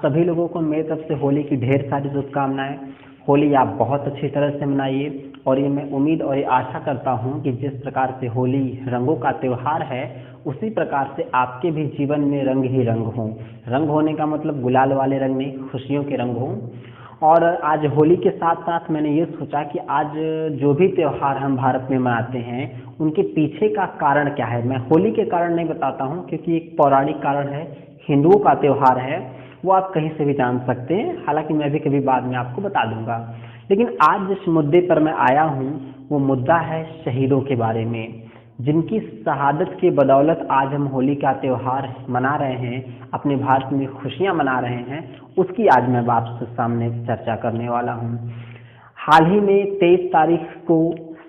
सभी लोगों को मेरी तरफ से होली की ढेर सारी शुभकामनाएं। होली आप बहुत अच्छी तरह से मनाइए और ये मैं उम्मीद और ये आशा करता हूँ कि जिस प्रकार से होली रंगों का त्यौहार है उसी प्रकार से आपके भी जीवन में रंग ही रंग हों। रंग होने का मतलब गुलाल वाले रंग नहीं, खुशियों के रंग हों। और आज होली के साथ साथ मैंने ये सोचा कि आज जो भी त्यौहार हम भारत में मनाते हैं उनके पीछे का कारण क्या है। मैं होली के कारण नहीं बताता हूँ क्योंकि एक पौराणिक कारण है, हिंदुओं का त्यौहार है, वो आप कहीं से भी जान सकते हैं। हालांकि मैं भी कभी बाद में आपको बता दूंगा। लेकिन आज जिस मुद्दे पर मैं आया हूँ वो मुद्दा है शहीदों के बारे में, जिनकी शहादत की बदौलत आज हम होली का त्यौहार मना रहे हैं, अपने भारत में खुशियां मना रहे हैं। उसकी आज मैं आपके सामने चर्चा करने वाला हूं। हाल ही में 23 तारीख को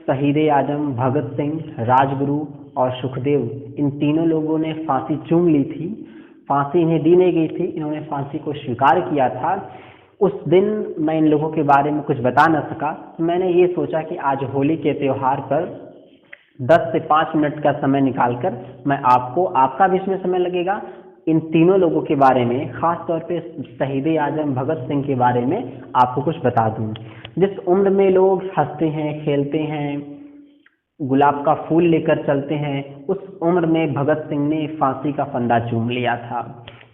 शहीद आजम भगत सिंह, राजगुरु और सुखदेव, इन तीनों लोगों ने फांसी चूम ली थी। फांसी इन्हें दी नहीं गई थी, इन्होंने फांसी को स्वीकार किया था। उस दिन मैं इन लोगों के बारे में कुछ बता न सका, तो मैंने ये सोचा कि आज होली के त्यौहार पर 10 से 5 मिनट का समय निकालकर मैं आपको, आपका भी इसमें समय लगेगा, इन तीनों लोगों के बारे में, खास तौर पे शहीद आजम भगत सिंह के बारे में आपको कुछ बता दूं। जिस उम्र में लोग हंसते हैं, खेलते हैं, गुलाब का फूल लेकर चलते हैं, उस उम्र में भगत सिंह ने फांसी का फंदा चूम लिया था।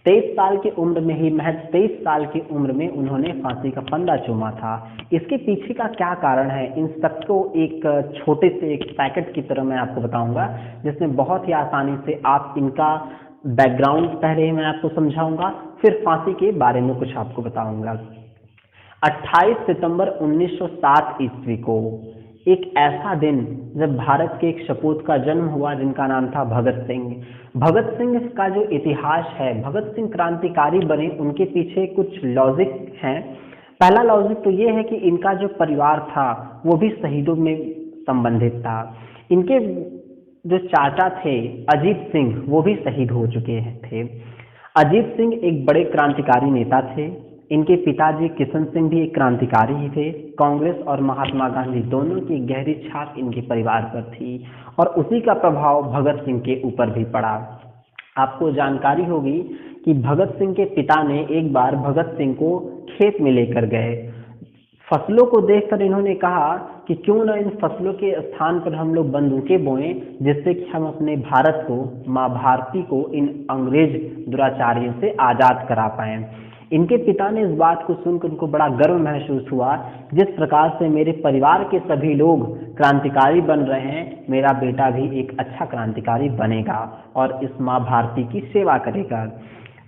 23 साल की उम्र में ही, महज 23 साल की उम्र में उन्होंने फांसी का फंदा चूमा था। इसके पीछे का क्या कारण है, इन सबको एक छोटे से एक पैकेट की तरह मैं आपको बताऊंगा, जिसमें बहुत ही आसानी से आप इनका बैकग्राउंड पहले ही मैं आपको समझाऊंगा, फिर फांसी के बारे में कुछ आपको बताऊंगा। 28 सितंबर 1907 ईस्वी को एक ऐसा दिन जब भारत के एक सपूत का जन्म हुआ जिनका नाम था भगत सिंह। भगत सिंह का जो इतिहास है, भगत सिंह क्रांतिकारी बने, उनके पीछे कुछ लॉजिक हैं। पहला लॉजिक तो ये है कि इनका जो परिवार था वो भी शहीदों में संबंधित था। इनके जो चाचा थे अजीत सिंह, वो भी शहीद हो चुके थे। अजीत सिंह एक बड़े क्रांतिकारी नेता थे। इनके पिताजी किशन सिंह भी एक क्रांतिकारी ही थे। कांग्रेस और महात्मा गांधी दोनों की गहरी छाप इनके परिवार पर थी और उसी का प्रभाव भगत सिंह के ऊपर भी पड़ा। आपको जानकारी होगी कि भगत सिंह के पिता ने एक बार भगत सिंह को खेत में लेकर गए। फसलों को देखकर इन्होंने कहा कि क्यों न इन फसलों के स्थान पर हम लोग बंदूकें बोएं, जिससे कि हम अपने भारत को, माँ भारती को इन अंग्रेज दुराचारियों से आजाद करा पाएं। इनके पिता ने इस बात को सुनकर उनको बड़ा गर्व महसूस हुआ, जिस प्रकार से मेरे परिवार के सभी लोग क्रांतिकारी बन रहे हैं, मेरा बेटा भी एक अच्छा क्रांतिकारी बनेगा और इस माँ भारती की सेवा करेगा।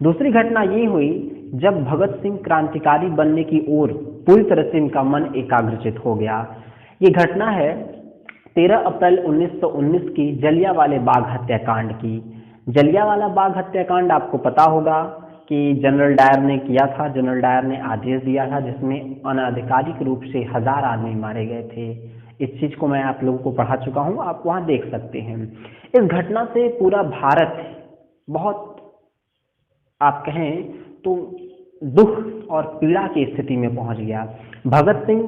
दूसरी घटना ये हुई जब भगत सिंह क्रांतिकारी बनने की ओर पूरी तरह से इनका मन एकाग्रचित हो गया। ये घटना है 13 अप्रैल 1919 की जलियांवाला बाग हत्याकांड की। जलियांवाला बाग हत्याकांड आपको पता होगा कि जनरल डायर ने किया था। जनरल डायर ने आदेश दिया था जिसमें अनाधिकारिक रूप से 1000 आदमी मारे गए थे। इस चीज को मैं आप लोगों को पढ़ा चुका हूं, आप वहां देख सकते हैं। इस घटना से पूरा भारत बहुत, आप कहें तो, दुख और पीड़ा की स्थिति में पहुंच गया। भगत सिंह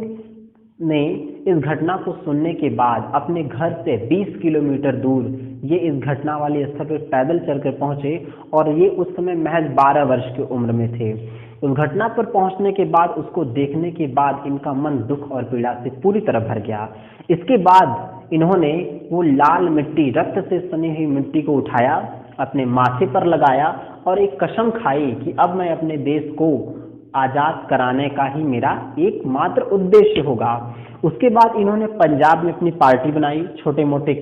ने इस घटना को सुनने के बाद अपने घर से 20 किलोमीटर दूर ये इस घटना वाले स्थल पर पैदल चलकर पहुंचे और ये उस समय महज 12 वर्ष की उम्र में थे। उस घटना पर पहुंचने के बाद, उसको देखने के बाद इनका मन दुख और पीड़ा से पूरी तरह भर गया। इसके बाद इन्होंने वो लाल मिट्टी, रक्त से सनी हुई मिट्टी को उठाया, अपने माथे पर लगाया और एक कसम खाई कि अब मैं अपने देश को आजाद कराने का ही मेरा एकमात्र उद्देश्य होगा। उसके बाद इन्होंने पंजाब में अपनी पार्टी बनाई, छोटे मोटे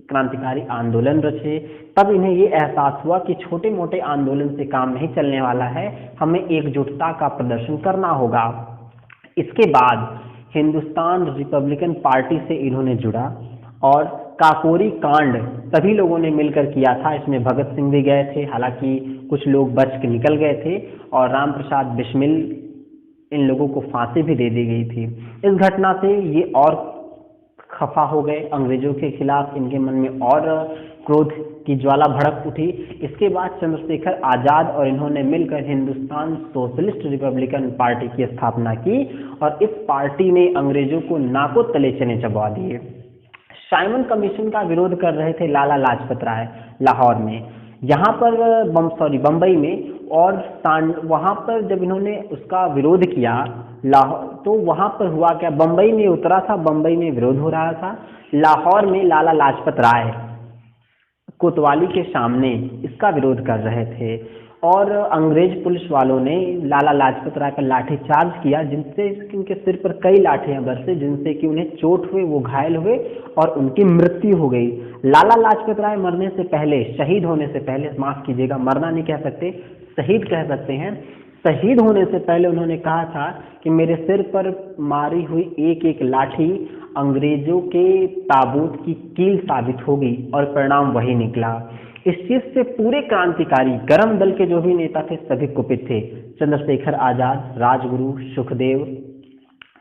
क्रांतिकारी आंदोलन रचे। तब इन्हें ये एहसास हुआ कि छोटे मोटे आंदोलन से काम नहीं चलने वाला है, हमें एकजुटता का प्रदर्शन करना होगा। इसके बाद हिंदुस्तान रिपब्लिकन पार्टी से इन्होंने जुड़ा और काकोरी कांड सभी लोगों ने मिलकर किया था। इसमें भगत सिंह भी गए थे, हालांकि कुछ लोग बच के निकल गए थे और राम प्रसाद बिस्मिल, इन लोगों को फांसी भी दे दी गई थी। इस घटना से ये और खफा हो गए अंग्रेजों के खिलाफ, इनके मन में और क्रोध की ज्वाला भड़क उठी। इसके बाद चंद्रशेखर आजाद और इन्होंने मिलकर हिंदुस्तान सोशलिस्ट रिपब्लिकन पार्टी की स्थापना की और इस पार्टी ने अंग्रेजों को नाको तले चने चबा दिए। साइमन कमीशन का विरोध कर रहे थे लाला लाजपत राय लाहौर में। यहाँ पर बम्बई में, और वहाँ पर जब इन्होंने उसका विरोध किया लाहौर, तो वहाँ पर हुआ क्या, बम्बई में उतरा था, बम्बई में विरोध हो रहा था, लाहौर में लाला लाजपत राय कोतवाली के सामने इसका विरोध कर रहे थे, और अंग्रेज पुलिस वालों ने लाला लाजपत राय पर लाठीचार्ज किया, जिनसे इनके सिर पर कई लाठियां बरसे, जिनसे कि उन्हें चोट हुए, वो घायल हुए और उनकी मृत्यु हो गई। लाला लाजपत राय मरने से पहले, शहीद होने से पहले, माफ कीजिएगा, मरना नहीं कह सकते, शहीद कह सकते हैं, शहीद होने से पहले उन्होंने कहा था कि मेरे सिर पर मारी हुई एक एक लाठी अंग्रेजों के ताबूत की कील साबित होगी, और परिणाम वही निकला। इस चीज से पूरे क्रांतिकारी गरम दल के जो भी नेता थे सभी कुपित थे। चंद्रशेखर आजाद, राजगुरु, सुखदेव,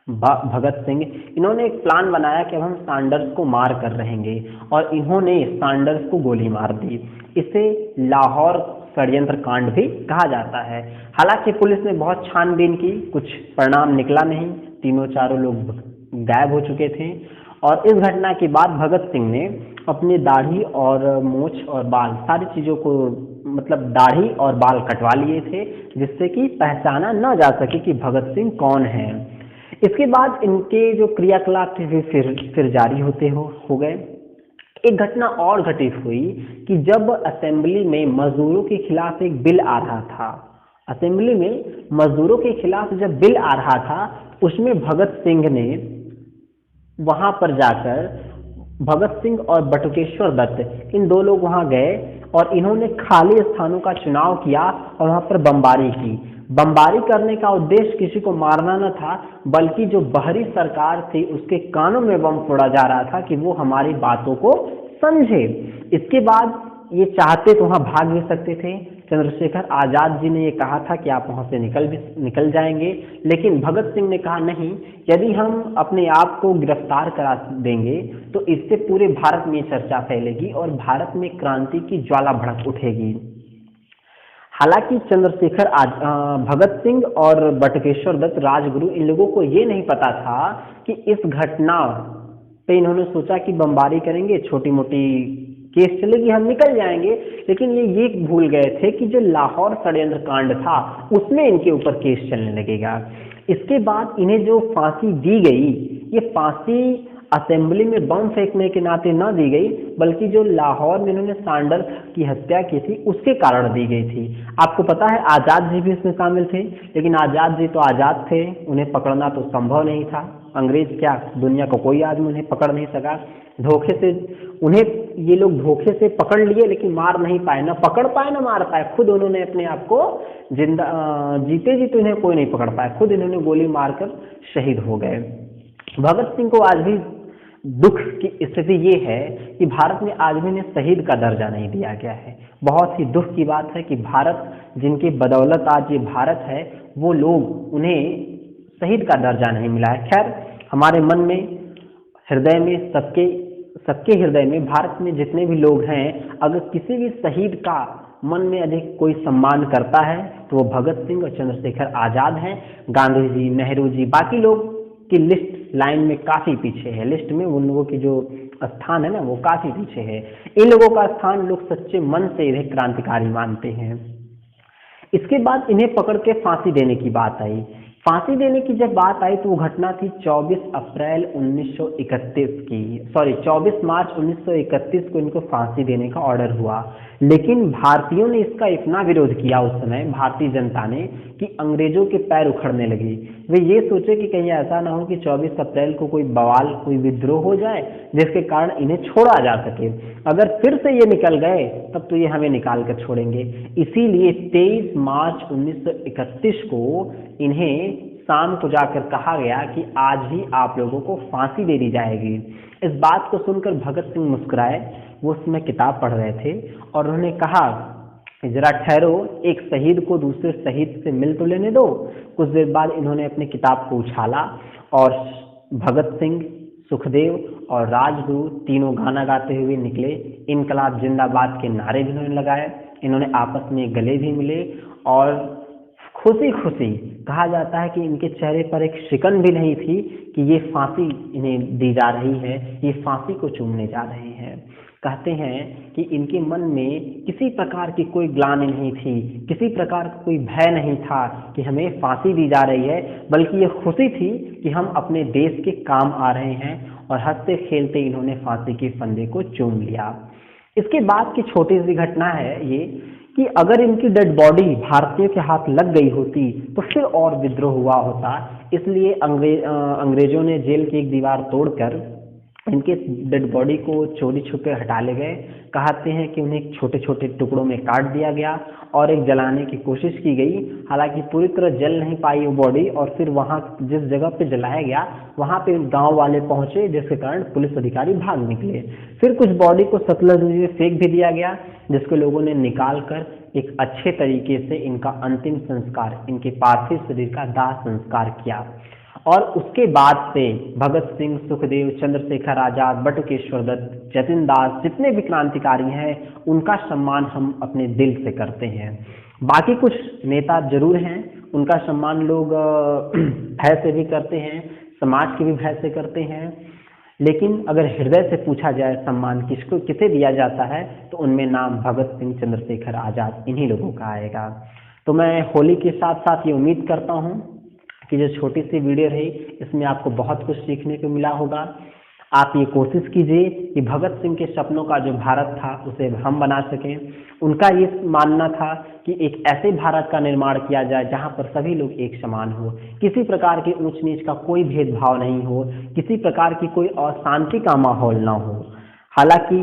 भगत सिंह, इन्होंने एक प्लान बनाया कि अब हम सैंडर्स को मार कर रहेंगे, और इन्होंने सैंडर्स को गोली मार दी। इसे लाहौर षड्यंत्र कांड भी कहा जाता है। हालांकि पुलिस ने बहुत छानबीन की, कुछ परिणाम निकला नहीं, तीनों चारों लोग गायब हो चुके थे। और इस घटना के बाद भगत सिंह ने अपनी दाढ़ी और मूछ और बाल, सारी चीजों को, मतलब दाढ़ी और बाल कटवा लिए थे, जिससे कि पहचाना न जा सके कि भगत सिंह कौन है। इसके बाद इनके जो क्रियाकलाप थे वे फिर जारी होते हो गए। एक घटना और घटित हुई कि जब असेंबली में मजदूरों के खिलाफ एक बिल आ रहा था, असेंबली में मजदूरों के खिलाफ जब बिल आ रहा था, उसमें भगत सिंह ने वहां पर जाकर, भगत सिंह और बटुकेश्वर दत्त, इन दो लोग वहां गए और इन्होंने खाली स्थानों का चुनाव किया और वहां पर बमबारी की। बमबारी करने का उद्देश्य किसी को मारना न था, बल्कि जो बाहरी सरकार थी उसके कानों में बम फोड़ा जा रहा था कि वो हमारी बातों को समझे। इसके बाद ये चाहते तो वहां भाग भी सकते थे। चंद्रशेखर आजाद जी ने ये कहा था कि आप वहां से निकल जाएंगे, लेकिन भगत सिंह ने कहा नहीं, यदि हम अपने आप को गिरफ्तार करा देंगे तो इससे पूरे भारत में चर्चा फैलेगी और भारत में क्रांति की ज्वाला भड़क उठेगी। हालांकि भगत सिंह और बटुकेश्वर दत्त, राजगुरु, इन लोगों को ये नहीं पता था कि इस घटना पे इन्होंने सोचा कि बमबारी करेंगे, छोटी मोटी केस चलेगी, हम निकल जाएंगे, लेकिन ये भूल गए थे कि जो लाहौर षड्यंत्र कांड था उसमें इनके ऊपर केस चलने लगेगा। इसके बाद इन्हें जो फांसी दी गई, ये फांसी असेंबली में बम फेंकने के नाते न दी गई, बल्कि जो लाहौर में इन्होंने सैंडर्स की हत्या की थी उसके कारण दी गई थी। आपको पता है आजाद जी भी इसमें शामिल थे, लेकिन आजाद जी तो आजाद थे, उन्हें पकड़ना तो संभव नहीं था। अंग्रेज क्या, दुनिया को कोई आदमी उन्हें पकड़ नहीं सका। धोखे से उन्हें ये लोग धोखे से पकड़ लिए, लेकिन मार नहीं पाए, ना पकड़ पाए ना मार पाए। खुद उन्होंने अपने आप को जिंदा, जीते जीते उन्हें कोई नहीं पकड़ पाया, खुद इन्होंने गोली मारकर शहीद हो गए। भगत सिंह को आज भी दुख की स्थिति ये है कि भारत में आज भी इन्हें शहीद का दर्जा नहीं दिया गया है। बहुत ही दुख की बात है कि भारत, जिनकी बदौलत आज ये भारत है, वो लोग, उन्हें शहीद का दर्जा नहीं मिला है। खैर, हमारे मन में, हृदय में, सबके हृदय में, भारत में जितने भी लोग हैं, अगर किसी भी शहीद का मन में अधिक कोई सम्मान करता है तो वो भगत सिंह और चंद्रशेखर आजाद हैं। गांधी जी, नेहरू जी, बाकी लोग की लिस्ट लाइन में काफी पीछे है, लिस्ट में उन लोगों की जो स्थान है ना वो काफी पीछे है। इन लोगों का स्थान लोग सच्चे मन से इन्हें क्रांतिकारी मानते हैं। इसके बाद इन्हें पकड़ के फांसी देने की बात आई। फांसी देने की जब बात आई तो वो घटना थी 24 अप्रैल 1931 की, 24 मार्च 1931 को इनको फांसी देने का ऑर्डर हुआ। लेकिन भारतीयों ने इसका इतना विरोध किया उस समय, भारतीय जनता ने, कि अंग्रेजों के पैर उखड़ने लगे। वे ये सोचे कि कहीं ऐसा ना हो कि 24 अप्रैल को कोई बवाल, कोई विद्रोह हो जाए जिसके कारण इन्हें छोड़ा जा सके। अगर फिर से ये निकल गए तब तो ये हमें निकाल कर छोड़ेंगे। इसीलिए 23 मार्च 1931 को इन्हें शाम को जाकर कहा गया कि आज ही आप लोगों को फांसी दे दी जाएगी। इस बात को सुनकर भगत सिंह मुस्कुराए। वो उस समय किताब पढ़ रहे थे और उन्होंने कहा, जरा ठहरो, एक शहीद को दूसरे शहीद से मिल तो लेने दो। कुछ देर बाद इन्होंने अपनी किताब को उछाला और भगत सिंह, सुखदेव और राजगुरु तीनों गाना गाते हुए निकले। इनकलाब जिंदाबाद के नारे भी इन्होंने लगाए। इन्होंने आपस में गले भी मिले और खुशी खुशी, कहा जाता है कि इनके चेहरे पर एक शिकन भी नहीं थी कि ये फांसी इन्हें दी जा रही है, ये फांसी को चूमने जा रहे हैं। कहते हैं कि इनके मन में किसी प्रकार की कोई ग्लानि नहीं थी, किसी प्रकार का कोई भय नहीं था कि हमें फांसी दी जा रही है, बल्कि ये खुशी थी कि हम अपने देश के काम आ रहे हैं। और हंसते खेलते इन्होंने फांसी के फंदे को चूम लिया। इसके बाद की छोटी सी घटना है ये कि अगर इनकी डेड बॉडी भारतीयों के हाथ लग गई होती तो फिर और विद्रोह हुआ होता। इसलिए अंग्रेजों ने जेल की एक दीवार तोड़कर इनके डेड बॉडी को चोरी छुपे हटा ले गए। कहते हैं कि उन्हें छोटे छोटे टुकड़ों में काट दिया गया और एक जलाने की कोशिश की गई। हालांकि पूरी तरह जल नहीं पाई वो बॉडी, और फिर वहां जिस जगह पे जलाया गया वहां पे गांव वाले पहुंचे, जिसके कारण पुलिस अधिकारी भाग निकले। फिर कुछ बॉडी को सतलज नदी में फेंक भी दिया गया, जिसको लोगों ने निकाल कर एक अच्छे तरीके से इनका अंतिम संस्कार, इनके पार्थिव शरीर का दाह संस्कार किया। और उसके बाद से भगत सिंह, सुखदेव, चंद्रशेखर आजाद, बटुकेश्वर दत्त, जतिन दास, जितने भी क्रांतिकारी हैं उनका सम्मान हम अपने दिल से करते हैं। बाकी कुछ नेता जरूर हैं, उनका सम्मान लोग भय से भी करते हैं, समाज के भी भय से करते हैं, लेकिन अगर हृदय से पूछा जाए सम्मान किसको किसे दिया जाता है तो उनमें नाम भगत सिंह, चंद्रशेखर आजाद, इन्हीं लोगों का आएगा। तो मैं होली के साथ साथ ये उम्मीद करता हूँ कि जो छोटी सी वीडियो रही इसमें आपको बहुत कुछ सीखने को मिला होगा। आप ये कोशिश कीजिए कि भगत सिंह के सपनों का जो भारत था उसे हम बना सकें। उनका ये मानना था कि एक ऐसे भारत का निर्माण किया जाए जहां पर सभी लोग एक समान हो, किसी प्रकार के ऊंच नीच का कोई भेदभाव नहीं हो, किसी प्रकार की कोई अशांति का माहौल ना हो। हालांकि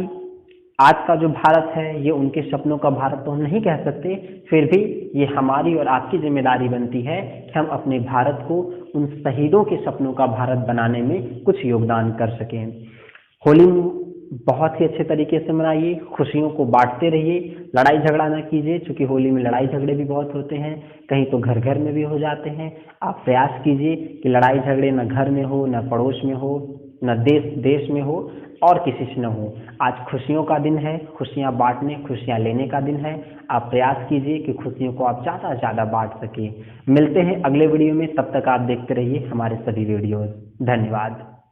आज का जो भारत है ये उनके सपनों का भारत तो हम नहीं कह सकते, फिर भी ये हमारी और आपकी जिम्मेदारी बनती है कि हम अपने भारत को उन शहीदों के सपनों का भारत बनाने में कुछ योगदान कर सकें। होली बहुत ही अच्छे तरीके से मनाइए, खुशियों को बांटते रहिए, लड़ाई झगड़ा ना कीजिए, क्योंकि होली में लड़ाई झगड़े भी बहुत होते हैं, कहीं तो घर घर में भी हो जाते हैं। आप प्रयास कीजिए कि लड़ाई झगड़े न घर में हो, न पड़ोस में हो, न देश देश में हो, और किसी से न हो। आज खुशियों का दिन है, खुशियां बांटने, खुशियां लेने का दिन है। आप प्रयास कीजिए कि खुशियों को आप ज़्यादा से ज़्यादा बांट सके। मिलते हैं अगले वीडियो में, तब तक आप देखते रहिए हमारे सभी वीडियोस। धन्यवाद।